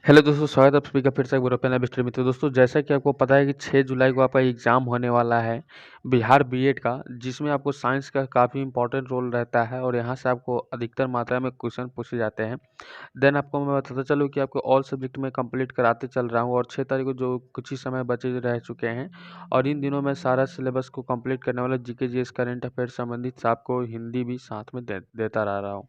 Hello दोस्तों, स्वागत है आप सभी का फिर से एक बार अपने नए स्ट्रीम में। तो दोस्तों, जैसा कि आपको पता है कि 6 जुलाई को आपका एग्ज़ाम होने वाला है बिहार बीएड का, जिसमें आपको साइंस का काफ़ी इंपॉर्टेंट रोल रहता है और यहाँ से आपको अधिकतर मात्रा में क्वेश्चन पूछे जाते हैं। देन आपको मैं बताता चलूँ कि आपको ऑल सब्जेक्ट में कंप्लीट कराते चल रहा हूँ और 6 तारीख को जो कुछ ही समय बचे रह चुके हैं और इन दिनों मैं सारा सिलेबस को कंप्लीट करने वाला जीके जीएस करंट अफेयर संबंधित आपको हिंदी भी साथ में देता रह रहा हूँ।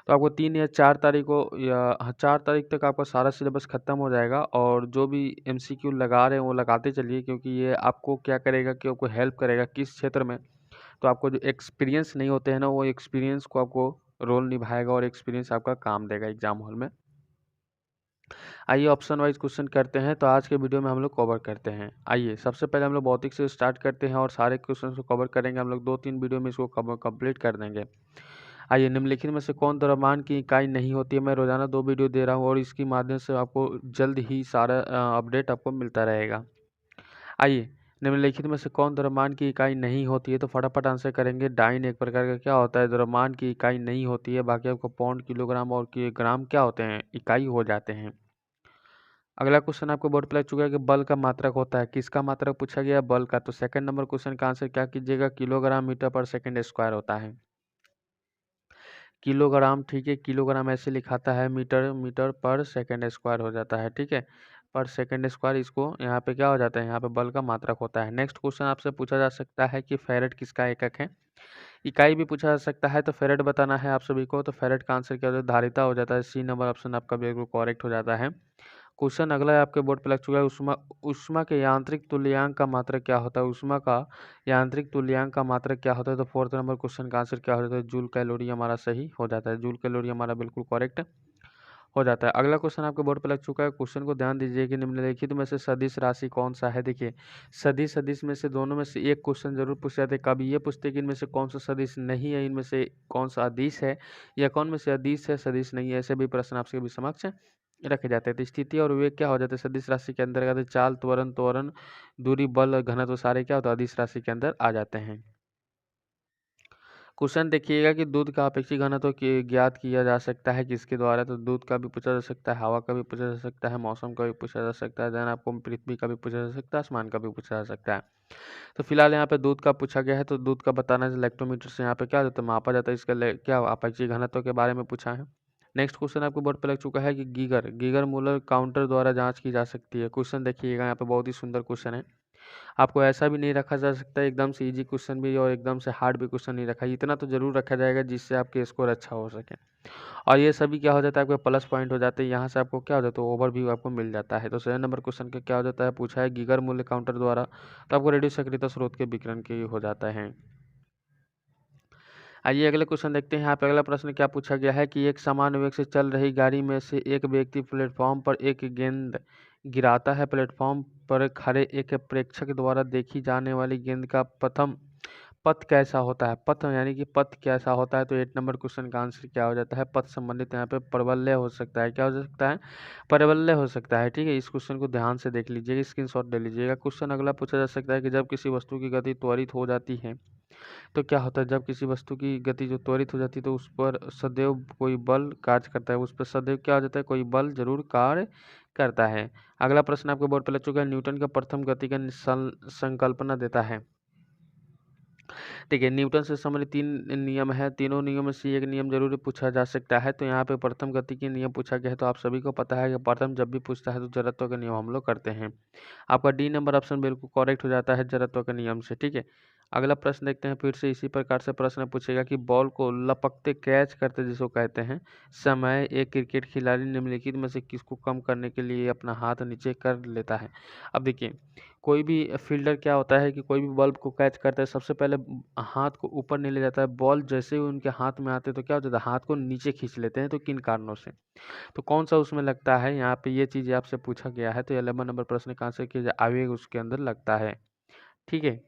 तो आपको 3 या 4 तारीख को या हाँ, 4 तारीख तक आपका सारा सिलेबस ख़त्म हो जाएगा और जो भी एमसीक्यू लगा रहे हैं वो लगाते चलिए, क्योंकि ये आपको क्या करेगा कि आपको हेल्प करेगा किस क्षेत्र में। तो आपको जो एक्सपीरियंस नहीं होते हैं ना, वो एक्सपीरियंस को आपको रोल निभाएगा और एक्सपीरियंस आपका काम देगा एग्जाम हॉल में। आइए ऑप्शन वाइज क्वेश्चन करते हैं। तो आज के वीडियो में हम लोग कवर करते हैं। आइए सबसे पहले हम लोग भौतिक से स्टार्ट करते हैं और सारे क्वेश्चन को कवर करेंगे। हम लोग 2-3 वीडियो में इसको कंप्लीट कर देंगे। आइए, निम्नलिखित में से कौन द्रव्यमान की इकाई नहीं होती है? मैं रोजाना 2 वीडियो दे रहा हूँ और इसके माध्यम से आपको जल्द ही सारा अपडेट आपको मिलता रहेगा। आइए, निम्नलिखित में से कौन द्रव्यमान की इकाई नहीं होती है? तो फटाफट आंसर करेंगे। डाइन एक प्रकार का क्या होता है? द्रव्यमान की इकाई नहीं होती है। बाकी आपको पाउंड, किलोग्राम और ग्राम क्या होते हैं? इकाई हो जाते हैं। अगला क्वेश्चन आपको बोर्ड पे लग चुका है कि बल का मात्रक होता है। किसका मात्रक पूछा गया है? बल का। तो सेकंड नंबर क्वेश्चन का आंसर क्या कीजिएगा? किलोग्राम मीटर पर सेकंड स्क्वायर होता है। किलोग्राम, ठीक है, किलोग्राम ऐसे लिखाता है, मीटर मीटर पर सेकंड स्क्वायर हो जाता है, ठीक है। पर सेकंड स्क्वायर इसको यहाँ पे क्या हो जाता है? यहाँ पे बल का मात्रक होता है। नेक्स्ट क्वेश्चन आपसे पूछा जा सकता है कि फैरेड किसका एकक है? इकाई भी पूछा जा सकता है, तो फैरेड बताना है आप सभी को। तो फैरेड का आंसर क्या हो जाता है? धारिता हो जाता है। सी नंबर ऑप्शन आपका बिल्कुल करेक्ट हो जाता है। क्वेश्चन अगला है आपके बोर्ड पे लग चुका है। ऊष्मा ऊष्मा के यांत्रिक तुल्यांक का मात्रक क्या होता है? ऊष्मा का यांत्रिक तुल्यांक का मात्रक क्या होता है? तो फोर्थ नंबर क्वेश्चन का आंसर क्या हो जाता है? जूल कैलोरी हमारा सही हो जाता है। जूल कैलोरी हमारा बिल्कुल करेक्ट हो जाता है। अगला क्वेश्चन आपके बोर्ड पे लग चुका है। क्वेश्चन को ध्यान दीजिए कि निम्नलिखित में से सदिश राशि कौन सा है? देखिए, सदिश सदिश में से दोनों में से एक क्वेश्चन जरूर पूछ जाते हैं। कभी ये पूछते हैं कि इनमें से कौन सा सदिश नहीं है, इनमें से कौन सा अदिश है, या कौन में से अदिश है सदिश नहीं है। ऐसे भी प्रश्न आपके भी समक्ष रखे जाते हैं। तो स्थिति और विवेक क्या हो जाते हैं? सदिश राशि के अंदर आते हैं। चाल, त्वरण, त्वरण, दूरी, बल, घनत्व सारे क्या होता है? अदिश राशि के अंदर आ जाते हैं। क्वेश्चन देखिएगा कि दूध का अपेक्षित घनत्व ज्ञात किया जा सकता है किसके द्वारा? तो दूध का भी पूछा जा सकता है, हवा का भी पूछा जा सकता है, मौसम का भी पूछा जा सकता है, देन आपको पृथ्वी का भी पूछा जा सकता है, आसमान का भी पूछा जा सकता है। तो फिलहाल यहाँ पे दूध का पूछा गया है, तो दूध का बताना है। इलेक्ट्रोमीटर से यहाँ पे क्या होता है? मापा जाता है। इसका क्या अपेक्षित घनत्व के बारे में पूछा है। नेक्स्ट क्वेश्चन आपको बोर्ड पे लग चुका है कि गीगर गीगर मूलर काउंटर द्वारा जांच की जा सकती है। क्वेश्चन देखिएगा, यहाँ पे बहुत ही सुंदर क्वेश्चन है। आपको ऐसा भी नहीं रखा जा सकता एकदम से इजी क्वेश्चन भी और एकदम से हार्ड भी क्वेश्चन नहीं रखा। इतना तो जरूर रखा जाएगा जिससे आपके स्कोर अच्छा हो सके। और ये सभी क्या हो जाता है? आपके प्लस पॉइंट हो जाते हैं। यहाँ से आपको क्या हो जाता है? ओवरव्यू आपको मिल जाता है। तो 7 नंबर क्वेश्चन का क्या हो जाता है? पूछा है गीगर मूल्य काउंटर द्वारा, तो आपको रेडियो सक्रियता स्रोत के विकिरण के हो जाता है। आइए अगले क्वेश्चन देखते हैं। यहाँ पे अगला प्रश्न क्या पूछा गया है कि एक समान वेग से चल रही गाड़ी में से एक व्यक्ति प्लेटफॉर्म पर एक गेंद गिराता है। प्लेटफॉर्म पर खड़े एक प्रेक्षक द्वारा देखी जाने वाली गेंद का प्रथम पथ कैसा होता है? पथ यानी कि पथ कैसा होता है? तो 8 नंबर क्वेश्चन का आंसर क्या हो जाता है? पथ संबंधित यहाँ पे प्रबल्य हो सकता है। क्या हो सकता है? प्रबल्य हो सकता है, ठीक है। इस क्वेश्चन को ध्यान से देख लीजिएगा, स्क्रीनशॉट ले लीजिएगा। क्वेश्चन अगला पूछा जा सकता है कि जब किसी वस्तु की गति त्वरित हो जाती है तो क्या होता है? जब किसी वस्तु की गति जो त्वरित हो जाती है तो उस पर सदैव कोई बल कार्य करता है। उस पर सदैव क्या हो जाता है? कोई बल जरूर कार्य करता है। अगला प्रश्न आपके बोर्ड पर लग चुका है। न्यूटन का प्रथम गति का संकल्पना देता है। ठीक है, न्यूटन से संबंधित 3 नियम है। तीनों नियमों में से एक नियम जरूर पूछा जा सकता है। तो यहाँ पे प्रथम गति के नियम पूछा गया है। तो आप सभी को पता है कि प्रथम जब भी पूछता है तो जड़त्व का नियम हम लोग करते हैं। आपका डी नंबर ऑप्शन बिल्कुल करेक्ट हो जाता है जड़त्व के नियम से, ठीक है। अगला प्रश्न देखते हैं। फिर से इसी प्रकार से प्रश्न पूछेगा कि बॉल को लपकते कैच करते जिसको कहते हैं समय एक क्रिकेट खिलाड़ी निम्नलिखित में से किसको कम करने के लिए अपना हाथ नीचे कर लेता है? अब देखिए, कोई भी फील्डर क्या होता है कि कोई भी बॉल को कैच करता है, सबसे पहले हाथ को ऊपर नहीं ले जाता है। बॉल जैसे ही उनके हाथ में आते हैं तो क्या हो जाता है? हाथ को नीचे खींच लेते हैं। तो किन कारणों से? तो कौन सा उसमें लगता है? यहाँ पे ये चीज़ आपसे पूछा गया है। तो 11 नंबर प्रश्न का आंसर किया जाए, आवेग उसके अंदर लगता है, ठीक है।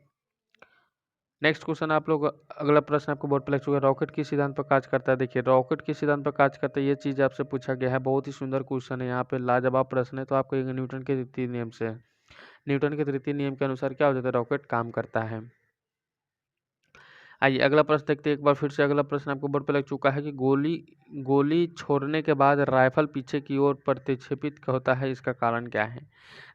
नेक्स्ट क्वेश्चन आप लोग, अगला प्रश्न आपको बोर्ड पर लग चुका है। रॉकेट किस सिद्धांत पर कार्य करता है? देखिए, रॉकेट किस सिद्धांत पर कार्य करता है, ये चीज़ आपसे पूछा गया है। बहुत ही सुंदर क्वेश्चन है, यहाँ पे लाजवाब प्रश्न है। तो आपको एक न्यूटन के तृतीय नियम से, न्यूटन के तृतीय नियम के अनुसार क्या हो जाता है? रॉकेट काम करता है। आइए अगला प्रश्न देखते हैं। एक बार फिर से अगला प्रश्न आपको बोर्ड पे लग चुका है कि गोली गोली छोड़ने के बाद राइफल पीछे की ओर प्रतिक्षेपित होता है, इसका कारण क्या है।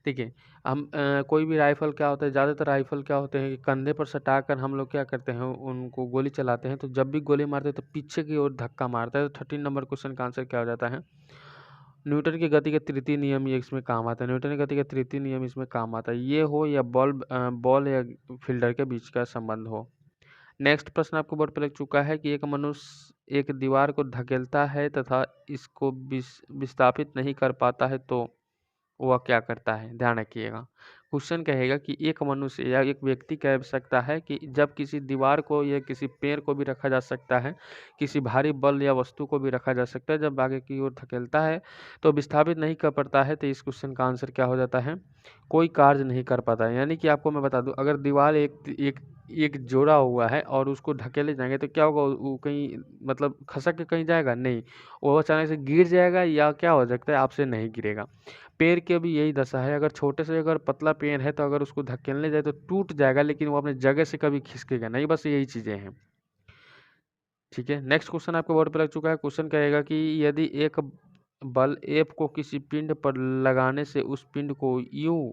देखिए हम कोई भी राइफल क्या होता है, ज़्यादातर राइफल क्या होते हैं कि कंधे पर सटा कर हम लोग क्या करते हैं, उनको गोली चलाते हैं। तो जब भी गोली मारते हैं तो पीछे की ओर धक्का मारता है। तो 13 नंबर क्वेश्चन का आंसर क्या हो जाता है, न्यूटन की गति का तृतीय नियम ये इसमें काम आता है। न्यूटन की गति का तृतीय नियम इसमें काम आता है। ये हो या बॉल या फील्डर के बीच का संबंध हो। नेक्स्ट प्रश्न आपको बोर्ड पर लग चुका है कि एक मनुष्य एक दीवार को धकेलता है तथा इसको विस्थापित नहीं कर पाता है तो वह क्या करता है। ध्यान रखिएगा, क्वेश्चन कहेगा कि एक मनुष्य या एक व्यक्ति कह सकता है कि जब किसी दीवार को या किसी पेड़ को भी रखा जा सकता है, किसी भारी बल या वस्तु को भी रखा जा सकता है, जब आगे की ओर धकेलता है तो विस्थापित नहीं कर पाता है। तो इस क्वेश्चन का आंसर क्या हो जाता है, कोई कार्य नहीं कर पाता है। यानी कि आपको मैं बता दूं, अगर दीवार एक एक एक जोड़ा हुआ है और उसको धकेले जाएंगे तो क्या होगा, वो कहीं मतलब खसक के कहीं जाएगा नहीं, वो अचानक से गिर जाएगा या क्या हो सकता है आपसे नहीं गिरेगा। पेड़ के भी यही दशा है, अगर छोटे से अगर पतला पेड़ है तो अगर उसको धकेलने जाए तो टूट जाएगा, लेकिन वो अपने जगह से कभी खिसकेगा नहीं। बस यही चीज़ें हैं। ठीक है, नेक्स्ट क्वेश्चन आपके बोर्ड पे लग चुका है। क्वेश्चन कहेगा कि यदि एक बल एफ को किसी पिंड पर लगाने से उस पिंड को यूं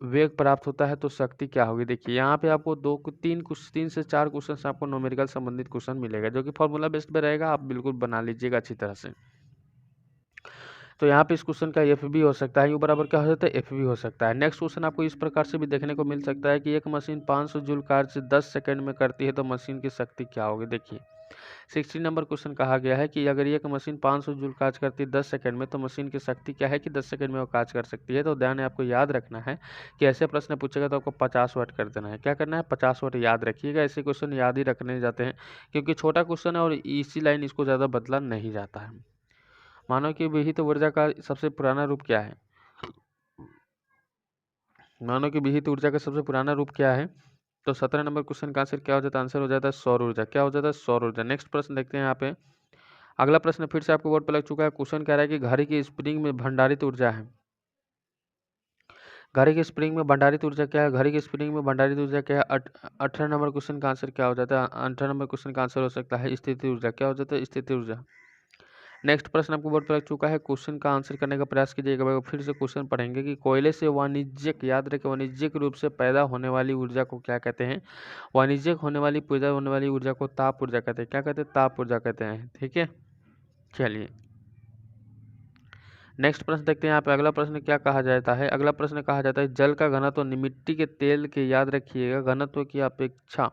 वेग प्राप्त होता है तो शक्ति क्या होगी। देखिए यहाँ पे आपको तीन से चार क्वेश्चन आपको न्यूमेरिकल संबंधित क्वेश्चन मिलेगा, जो कि फॉर्मूला बेस्ड पे रहेगा। आप बिल्कुल बना लीजिएगा अच्छी तरह से। तो यहाँ पे इस क्वेश्चन का एफ भी हो सकता है, यू बराबर क्या हो जाता है, एफ भी हो सकता है। नेक्स्ट क्वेश्चन आपको इस प्रकार से भी देखने को मिल सकता है कि एक मशीन 500 जूल कार्य 10 सेकंड में करती है तो मशीन की शक्ति क्या होगी। देखिए 16 नंबर क्वेश्चन कहा गया है कि अगर एक मशीन 500 जूल कार्य करती है 10 सेकंड में तो मशीन की शक्ति क्या है कि 10 सेकंड में वो कार्य कर सकती है। तो ध्यान है, आपको याद रखना है कि ऐसे प्रश्न पूछेगा तो आपको 50 वाट कर देना है। क्या करना है, 50 वाट याद रखिएगा। ऐसे क्वेश्चन याद ही रखने जाते हैं क्योंकि छोटा क्वेश्चन है और इसी लाइन इसको ज़्यादा बदला नहीं जाता है। मानव की विहित ऊर्जा का सबसे पुराना रूप क्या है। मानव की विहित ऊर्जा का सबसे पुराना रूप क्या है। तो 17 नंबर क्वेश्चन का आंसर क्या हो जाता है, आंसर हो जाता है सौर ऊर्जा। क्या हो जाता है, सौर ऊर्जा। नेक्स्ट प्रश्न देखते हैं यहाँ पे। अगला प्रश्न फिर से आपको बोर्ड पर लग चुका है। क्वेश्चन कह रहा है कि घड़ी की स्प्रिंग में भंडारित ऊर्जा है। घड़ी की स्प्रिंग में भंडारित ऊर्जा क्या है, घड़ी की स्प्रिंग में भंडारित ऊर्जा क्या है। 18 नंबर क्वेश्चन का आंसर क्या हो जाता है, 18 नंबर क्वेश्चन का आंसर हो सकता है स्थिति ऊर्जा। क्या हो जाता है, स्थिति ऊर्जा। नेक्स्ट प्रश्न आपको बोर्ड पर लग चुका है। क्वेश्चन का आंसर करने का प्रयास कीजिएगा। फिर से क्वेश्चन पढ़ेंगे कि कोयले से वाणिज्यिक, याद रखें, वाणिज्यिक रूप से पैदा होने वाली ऊर्जा को क्या कहते हैं। वाणिज्यिक पैदा होने वाली ऊर्जा को ताप ऊर्जा कहते हैं। क्या कहते हैं, ताप ऊर्जा कहते हैं। ठीक है, चलिए नेक्स्ट प्रश्न देखते हैं। यहाँ पे अगला प्रश्न क्या कहा जाता है, अगला प्रश्न कहा जाता है जल का घनत्व मिट्टी के तेल के, याद रखिएगा, घनत्व की अपेक्षा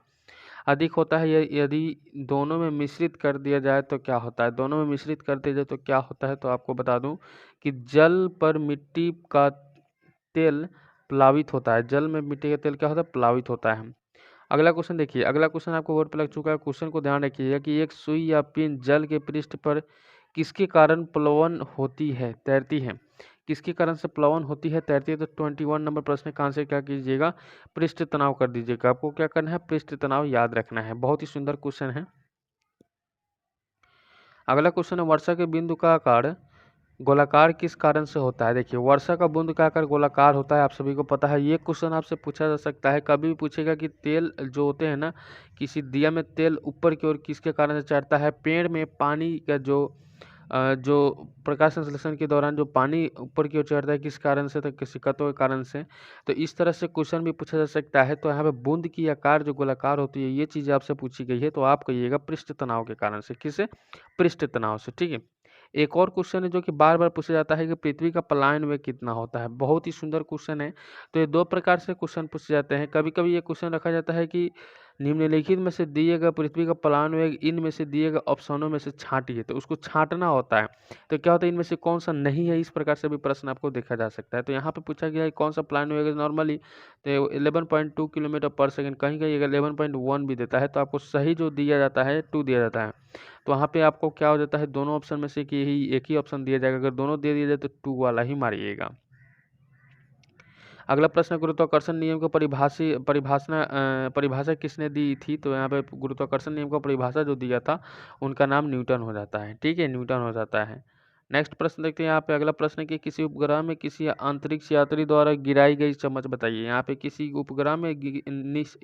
अधिक होता है यदि दोनों में मिश्रित कर दिया जाए तो क्या होता है। दोनों में मिश्रित कर दिया जाए तो क्या होता है। तो आपको बता दूं कि जल पर मिट्टी का तेल प्लावित होता है। जल में मिट्टी का तेल क्या होता है, प्लावित होता है। अगला क्वेश्चन देखिए, अगला क्वेश्चन आपको बोर्ड पर लग चुका है। क्वेश्चन को ध्यान रखिएगा कि एक सुई या पिन जल के पृष्ठ पर किसके कारण प्लवन होती है, तैरती है। किसके कारण से प्लवन होती है, तैरती है। तो 21 नंबर प्रश्न का आंसर क्या कीजिएगा, पृष्ठ तनाव कर दीजिएगा। आपको क्या करना है, पृष्ठ तनाव याद रखना है। बहुत ही सुंदर क्वेश्चन है। अगला क्वेश्चन है वर्षा के बिंदु का आकार गोलाकार किस कारण से होता है। देखिए वर्षा का बूंद का आकार गोलाकार होता है, आप सभी को पता है। ये क्वेश्चन आपसे पूछा जा सकता है, कभी भी पूछेगा कि तेल जो होते हैं ना, किसी दिया में तेल ऊपर की ओर किसके कारण से चढ़ता है। पेड़ में पानी का जो प्रकाश संश्लेषण के दौरान जो पानी ऊपर की ओर चढ़ता है, किस कारण से, तो किसी तत्व के कारण से। तो इस तरह से क्वेश्चन भी पूछा जा सकता है। तो यहाँ पे बूंद की आकार जो गोलाकार होती है, ये चीज़ आपसे पूछी गई है, तो आप कहिएगा पृष्ठ तनाव के कारण से। किससे, पृष्ठ तनाव से। ठीक है, एक और क्वेश्चन है जो कि बार बार पूछा जाता है कि पृथ्वी का पलायन वेग कितना होता है। बहुत ही सुंदर क्वेश्चन है। तो ये दो प्रकार से क्वेश्चन पूछे जाते हैं। कभी कभी ये क्वेश्चन रखा जाता है कि निम्नलिखित में से दिए गए पृथ्वी का पलायन वेग इनमें से दिए गए ऑप्शनों में से छांटिए। तो उसको छांटना होता है। तो क्या होता है, इनमें से कौन सा नहीं है, इस प्रकार से भी प्रश्न आपको देखा जा सकता है। तो यहाँ पे पूछा गया है कौन सा पलायन वेग है नॉर्मली, तो 11.2 किलोमीटर पर सेकंड, कहीं कहीं 11.1 भी देता है। तो आपको सही जो दिया जाता है 2 दिया जाता है। तो वहाँ पे आपको क्या हो जाता है, दोनों ऑप्शन में से कि एक ही ऑप्शन दिया जाएगा। अगर दोनों दे दिए जाए तो 2 वाला ही मारिएगा। अगला प्रश्न, गुरुत्वाकर्षण नियम को परिभाषा किसने दी थी। तो यहाँ पे गुरुत्वाकर्षण नियम को परिभाषा जो दिया था उनका नाम न्यूटन हो जाता है। ठीक है, न्यूटन हो जाता है। नेक्स्ट प्रश्न देखते हैं यहाँ पे। अगला प्रश्न है कि किसी उपग्रह में किसी अंतरिक्ष यात्री द्वारा गिराई गई चम्मच बताइए। यहाँ पे किसी उपग्रह में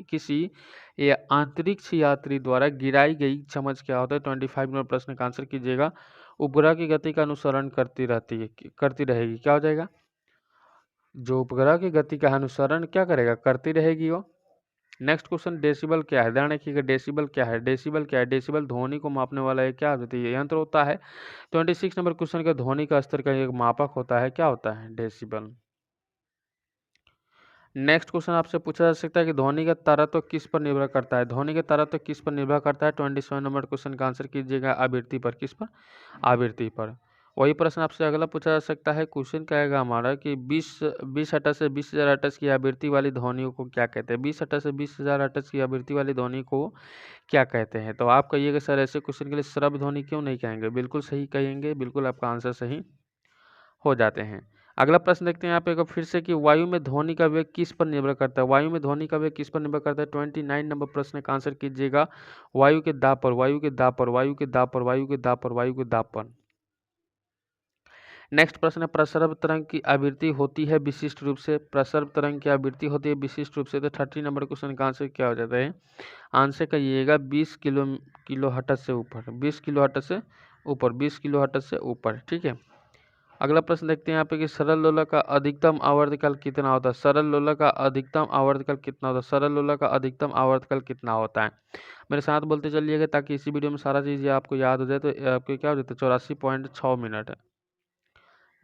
किसी अंतरिक्ष यात्री द्वारा गिराई गई चम्मच क्या होता है? 25 नंबर प्रश्न का आंसर कीजिएगा। उपग्रह की गति का अनुसरण करती रहेगी। क्या हो जाएगा? जो उपग्रह की गति का अनुसरण क्या करेगा? करती रहेगी वो। नेक्स्ट क्वेश्चन, डेसिबल क्या है? ध्यान रखिएगा, डेसिबल क्या है? डेसिबल क्या है? डेसिबल ध्वनि को मापने वाला एक क्या होती है? यंत्र होता है। 26 नंबर क्वेश्चन का ध्वनि का स्तर का एक मापक होता है। क्या होता है? डेसिबल। नेक्स्ट क्वेश्चन आपसे पूछा जा सकता है कि ध्वनि का तारतम्य किस पर निर्भर करता है? ध्वनि का तारतम्य किस पर निर्भर करता है? 27 नंबर क्वेश्चन का आंसर कीजिएगा। आवृत्ति पर। किस पर? आवृत्ति पर। वही प्रश्न आपसे अगला पूछा जा सकता है। क्वेश्चन क्या आएगा हमारा कि 20 हर्ट्ज से 20,000 हर्ट्ज की आवृत्ति वाली ध्वनियों को क्या कहते हैं? 20 हर्ट्ज से 20,000 हर्ट्ज की आवृत्ति वाली ध्वनि को क्या कहते हैं? तो आप कहिएगा सर ऐसे क्वेश्चन के लिए श्रव्य ध्वनि क्यों नहीं कहेंगे? बिल्कुल सही कहेंगे, बिल्कुल आपका आंसर सही हो जाते हैं। अगला प्रश्न देखते हैं यहाँ पे फिर से कि वायु में ध्वनि का वेग किस पर निर्भर करता है? वायु में ध्वनि का वेग किस पर निर्भर करता है? 29 नंबर प्रश्न का आंसर कीजिएगा। वायु के दाब पर, वायु के दाब पर, वायु के दाब पर, वायु के दाब पर, वायु के दाब पर। नेक्स्ट प्रश्न है, प्रसर्व तरंग की आवृत्ति होती है विशिष्ट रूप से। प्रसर्व तरंग की आवृत्ति होती है विशिष्ट रूप से। तो 30 नंबर क्वेश्चन का आंसर क्या हो जाता है? आंसर कहिएगा 20 किलो हर्ट्ज से ऊपर, 20 किलो हर्ट्ज से ऊपर, 20 किलो हर्ट्ज से ऊपर। ठीक है। अगला प्रश्न देखते हैं यहाँ पे कि सरल लोलक का अधिकतम आवर्तकाल कितना होता है? सरल लोलक का अधिकतम आवर्तकाल कितना होता है? सरल लोलक का अधिकतम आवर्तकाल कितना होता है? मेरे साथ बोलते चलिएगा ताकि इसी वीडियो में सारा चीज़ आपको याद हो जाए। तो आपको क्या हो जाता है? 84.6 मिनट है।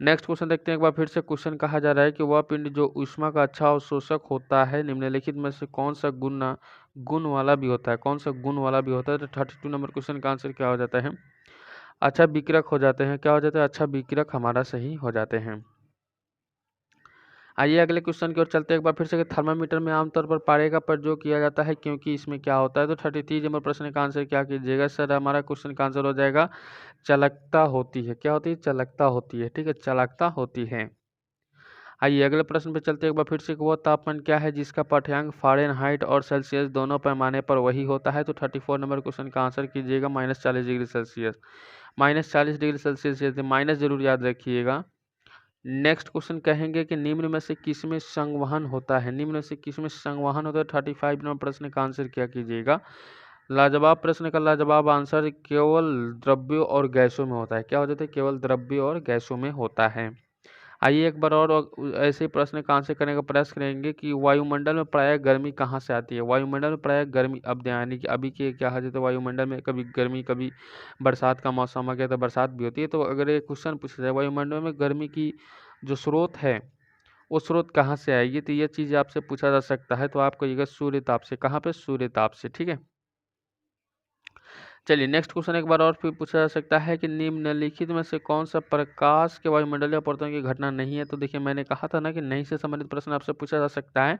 नेक्स्ट क्वेश्चन देखते हैं एक बार फिर से। क्वेश्चन कहा जा रहा है कि वह पिंड जो ऊष्मा का अच्छा अवशोषक होता है निम्नलिखित में से कौन सा गुण वाला भी होता है? कौन सा गुण वाला भी होता है? तो 32 नंबर क्वेश्चन का आंसर क्या हो जाता है? अच्छा विकिरक हो जाते हैं। क्या हो जाता है? अच्छा विकिरक हमारा सही हो जाते हैं। आइए अगले क्वेश्चन की ओर चलते हैं एक बार फिर से। थर्मामीटर में आमतौर पर पारे का प्रयोग किया जाता है क्योंकि इसमें क्या होता है? तो 33 नंबर प्रश्न का आंसर क्या कीजिएगा सर? हमारा क्वेश्चन का आंसर हो जाएगा चालकता होती है। क्या होती है? चालकता होती है। ठीक है, चालकता होती है। आइए अगले प्रश्न पे चलते हैं एक बार फिर से। वह तापमान क्या है जिसका पाठ्यांक फ़ारेनहाइट और सेल्सियस दोनों पैमाने पर वही होता है? तो 34 नंबर क्वेश्चन का आंसर कीजिएगा -40 degree Celsius. -40 degree Celsius, minus जरूर याद रखिएगा। नेक्स्ट क्वेश्चन कहेंगे कि निम्न में से किसमें संवहन होता है? निम्न में से किसमें संवहन होता है? 35 नंबर प्रश्न का आंसर क्या कीजिएगा? लाजवाब प्रश्न का लाजवाब आंसर केवल द्रव्यों और गैसों में होता है। क्या हो जाता है? केवल द्रव्यों और गैसों में होता है। आइए एक बार और ऐसे प्रश्न का आंसर करने का प्रयास करेंगे कि वायुमंडल में प्रायः गर्मी कहाँ से आती है? वायुमंडल में प्रायः गर्मी अब यानी कि अभी के क्या है तो वायुमंडल में कभी गर्मी, कभी बरसात का मौसम आ गया तो बरसात भी होती है। तो अगर ये क्वेश्चन पूछा जाए वायुमंडल में गर्मी की जो स्रोत है वो स्रोत कहाँ से आएगी, तो ये चीज़ आपसे पूछा जा सकता है। तो आप कहिएगा सूर्य ताप से। कहाँ पे? सूर्य ताप से। ठीक है। चलिए नेक्स्ट क्वेश्चन एक बार और फिर पूछा जा सकता है कि निम्नलिखित में से कौन सा प्रकाश के वायुमंडलीय अपवर्तन की घटना नहीं है? तो देखिए मैंने कहा था ना कि नहीं से संबंधित प्रश्न आपसे पूछा जा सकता है।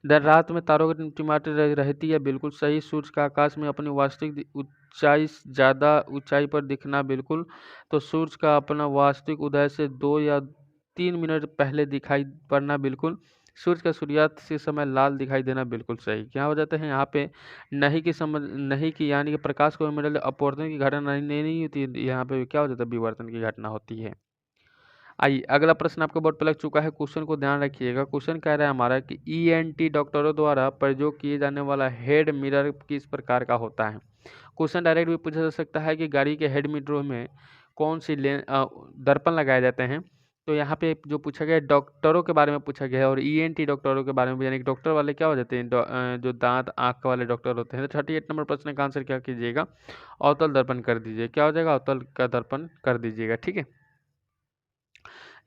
देर रात में तारों की टिमटिमाहट रहती है। बिल्कुल सही। सूर्य का आकाश में अपनी वास्तविक ऊंचाई ज़्यादा ऊंचाई पर दिखना। बिल्कुल। तो सूर्य का अपना वास्तविक उदय से 2 या 3 मिनट पहले दिखाई पड़ना। बिल्कुल। सूर्य का सूर्यास्त से समय लाल दिखाई देना। बिल्कुल सही। क्या हो जाता है यहाँ पे? नहीं की यानी कि प्रकाश को वायुमंडल अपवर्तन की घटना नहीं होती है। यहाँ पे क्या हो जाता है? विवर्तन की घटना होती है। आइए अगला प्रश्न आपको बोर्ड पर लग चुका है। क्वेश्चन को ध्यान रखिएगा। क्वेश्चन कह रहा है हमारा कि ENT डॉक्टरों द्वारा प्रयोग किए जाने वाला हेड मिरर किस प्रकार का होता है? क्वेश्चन डायरेक्ट भी पूछा जा सकता है कि गाड़ी के हेड मिररों में कौन सी दर्पण लगाए जाते हैं? तो यहाँ पे जो पूछा गया है डॉक्टरों के बारे में पूछा गया है और ENT डॉक्टरों के बारे में, यानी कि डॉक्टर वाले क्या हो जाते हैं? जो दांत आँख वाले डॉक्टर होते हैं। तो 38 नंबर प्रश्न का आंसर क्या कीजिएगा? अवतल दर्पण कर दीजिए। क्या हो जाएगा? अवतल का दर्पण कर दीजिएगा। ठीक है।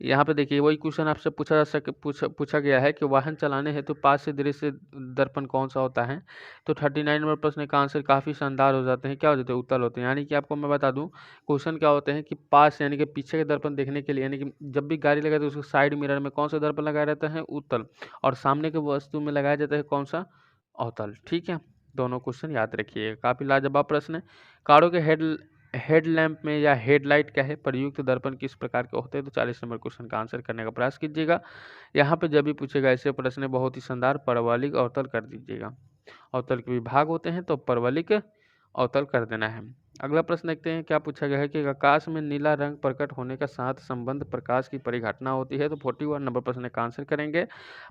यहाँ पे देखिए वही क्वेश्चन आपसे पूछा गया है कि वाहन चलाने हेतु पास से दृश्य दर्पण कौन सा होता है? तो 39 नंबर प्रश्न का आंसर काफ़ी शानदार हो जाते हैं। क्या हो जाते हैं? उत्तल होते हैं। यानी कि आपको मैं बता दूं क्वेश्चन क्या होते हैं कि पास यानी कि पीछे के दर्पण देखने के लिए, यानी कि जब भी गाड़ी लगाए तो उसके साइड मिरर में कौन सा दर्पण लगाया रहता है? उत्तल। और सामने के वस्तु में लगाया जाता है कौन सा? अवतल। ठीक है। दोनों क्वेश्चन याद रखिएगा। काफ़ी लाजवाब प्रश्न है। कारों के हेडलैम्प में या हेडलाइट क्या है? प्रयुक्त दर्पण किस प्रकार के होते हैं? तो 40 नंबर क्वेश्चन का आंसर करने का प्रयास कीजिएगा। यहाँ पे जब भी पूछेगा ऐसे प्रश्न बहुत ही शानदार परवलिक अवतल कर दीजिएगा। अवतल के विभाग होते हैं तो परवलिक अवतल कर देना है। अगला प्रश्न देखते हैं क्या पूछा गया है कि आकाश में नीला रंग प्रकट होने का साथ संबंध प्रकाश की परिघटना होती है। तो 41 नंबर प्रश्न का आंसर करेंगे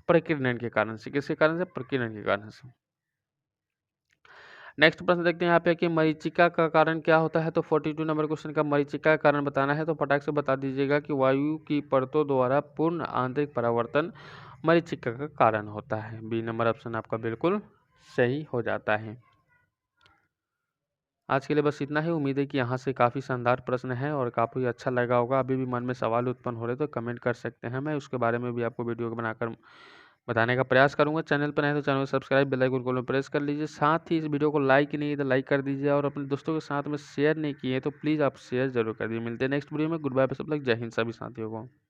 प्रकीर्णन के कारण से। किसके कारण से? प्रकीर्णन के कारण से। नेक्स्ट प्रश्न देखते हैं यहाँ पे कि मरीचिका का कारण क्या होता है। तो 42 नंबर क्वेश्चन का मरीचिका का कारण बताना है। तो फटाक से बता दीजिएगा कि वायु की परतों द्वारा पूर्ण आंतरिक परावर्तन मरीचिका का कारण होता है। बी नंबर ऑप्शन आपका बिल्कुल सही हो जाता है। आज के लिए बस इतना ही। उम्मीद है कि यहाँ से काफ़ी शानदार प्रश्न है और काफ़ी अच्छा लगा होगा। अभी भी मन में सवाल उत्पन्न हो रहे तो कमेंट कर सकते हैं, मैं उसके बारे में भी आपको वीडियो बनाकर बताने का प्रयास करूंगा। चैनल पर नए तो चैनल को सब्सक्राइब, बेल आइकन को प्रेस कर लीजिए। साथ ही इस वीडियो को लाइक नहीं तो लाइक कर दीजिए और अपने दोस्तों के साथ में शेयर नहीं किए तो प्लीज़ आप शेयर जरूर कर दीजिए। मिलते हैं नेक्स्ट वीडियो में। गुड बाय सब लोग। जय हिंद सभी साथियों को।